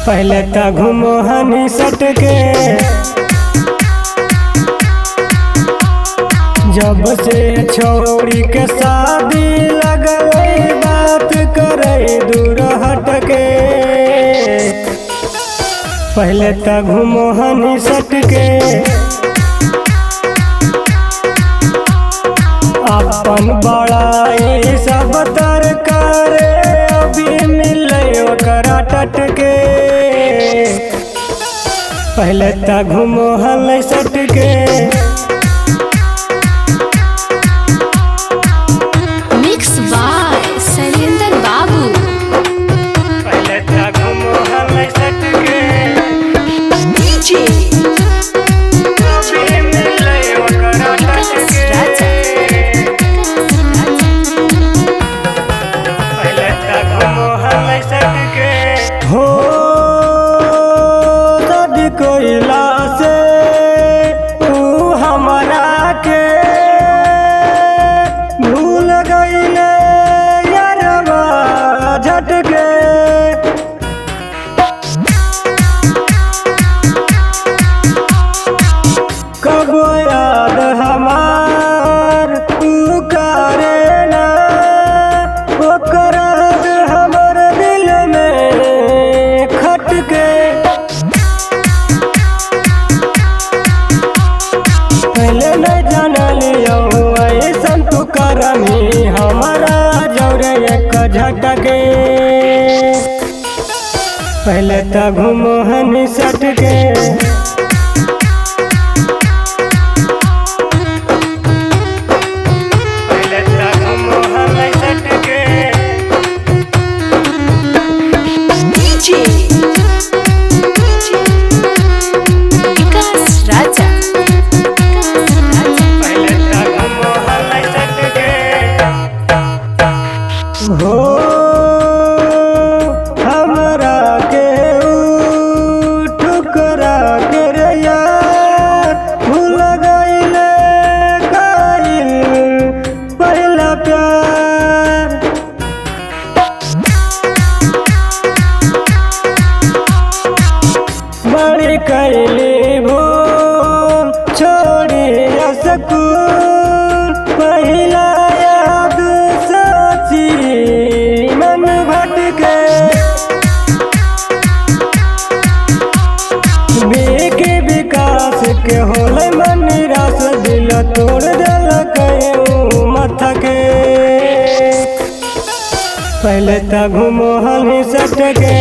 पहले त घूमो हनी सटके, जब से छोड़ी के शादी लगल बात करे दूर हटके। पहले त घूमो हनी सटके, अपन बड़ाई सब तर करे अभी मिले ओकरा टटके। पहले त घूमो हल सटके, मिक्स बाय शैलेंद्र बाबू। पहले त घूमो हल सटके, डीजे अभी मिले ओकरा टटके। पहले त घूमो हल सटके, हो शादी कोइला से तू हमरा के भूल गईले यारवा झटके। कबो याद हमार तू करे ना, ओकर याद हमर दिल में खटके। पहले न जानलियो ऐसन तू करनी हमारा जौरे एक झटके। पहले त घूमो हनी सटके, पहले त घूमो हनी सटके। डीजे विकास राजा। पहले त घूमो हनी सटके, हो हमरा के ठुकरा के रे यार भूल गईले कईल पहला प्यार। बड़ी कैली भूल छोड़ी स्कूल, पहला याद सची मन भटके। बेके विकास के होले मन निराश, दिल तोड़ दिल कहीं मथके। पहले त घूमो हनी सटके,